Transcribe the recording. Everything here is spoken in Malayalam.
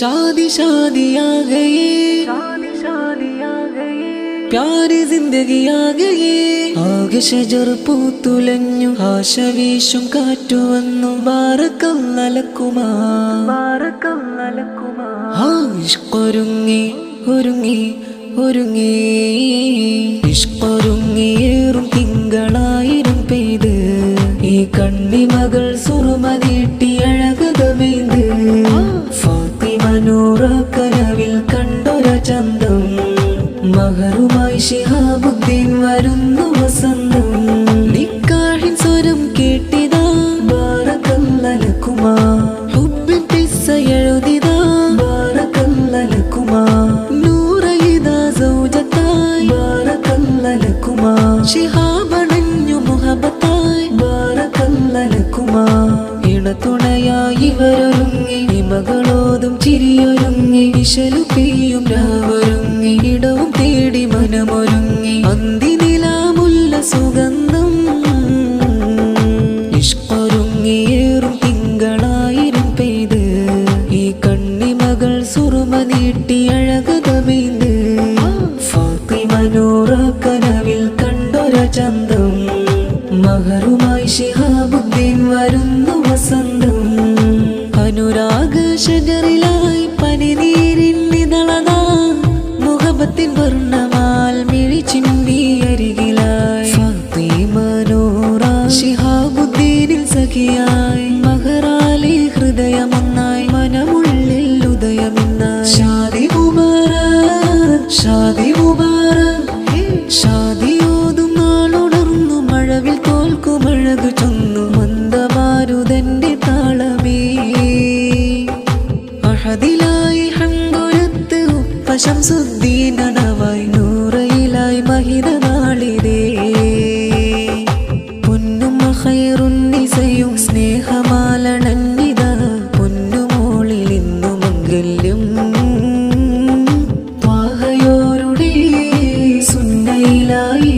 शादी शादी आ गई, प्यारी जिंदगी आ गई. ആകെ ഷജർ പൂത്തുലഞ്ഞു, ആശവീശും കാറ്റു വന്നു. ബാറക്കല്ലലക്കുമാ, ഇഷ്കൊരുങ്ങി ഒരുങ്ങി ഒരുങ്ങി, ഇഷ്കൊരുങ്ങിയേറും തിങ്കളായിരം പെയ്ത്. ഈ കണ്ണിമകൾ സുറുമ നീട്ടി അഴകതമെയ്ത്. ഫാത്തിമ നൂറ കനവിൽ കണ്ടൊര ചന്തം, മഹറുമായി ശിഹാബുദ്ദീൻ വരുന്നു വസന്തം. നിക്കാഹിൻ സ്വരം കേട്ടിതാ, ബാറക്കല്ലലക്കുമാ. ഹുബ്ബിൻ ഖിസ്സ എഴുതിതാ, ബാറക്കല്ലലക്കുമാ. നൂറയിതാ സൗജത്തായി, ബാറക്കല്ലലക്കുമാ. ശിഹാബണഞ്ഞു മുഹബത്തായി, ബാറക്കല്ലലക്കുമാ. ഇണതുണയായി ഇവരൊരുങ്ങി, ഇമകളോതും ചിരിയൊരുങ്ങി. ഇശലു പെയ്യും രാവൊരുങ്ങി, ഇടവും തേടി മനമൊരുങ്ങി. അന്തിനിലാമുല്ല സുഗന്ധം, ഇഷ്കൊരുങ്ങിയേറും തിങ്കളായിരം പെയ്ത്. ഈ കണ്ണിമകൾ സുറുമ നീട്ടി അഴകതമെയ്ത്. ഫാത്തിമ നൂറ കനവിൽ കണ്ടൊര ചന്തം, മഹറുമായി ശിഹാബുദ്ദീൻ വരുന്നു വസന്തം. അനുരാഗ ഷജറിലായി പനിനീരിൻ നിതളതാ, മുഹബത്തിൻ വർണ്ണമാൽ മിഴിച്ചിമ്പി അരികിലായി. ഫാത്തിമ നൂറ ശിഹാബുദ്ദീനിൽ സഖിയായി, മഹറാലി ഹൃദയമൊന്നായി, മനമുള്ളിൽ ഉദയമിന്നായി. ഷാദി മുബാറക്, ഷാദി മുബാറക്. ഷാദിയോതും നാളുണർന്നു, മഴവിൽ തോൽക്കുമഴകു ചൊന്നു. മന്ദമാരുതന്റെ താളമേ, അഹദിലായി ഹംദുരത്ത് ഉപ്പ ശംസുദ്ദീൻ അണവായി. നൂറയിലായി മഹിത നാളിതേ, പൊന്നും ഖൈറുന്നിസയും സ്നേഹമാലണന്നിത. പൊന്നുമോളിൽ ഇന്നു മംഗല്യം, ത്വാഹയോരുടെ സുന്നയിലായി.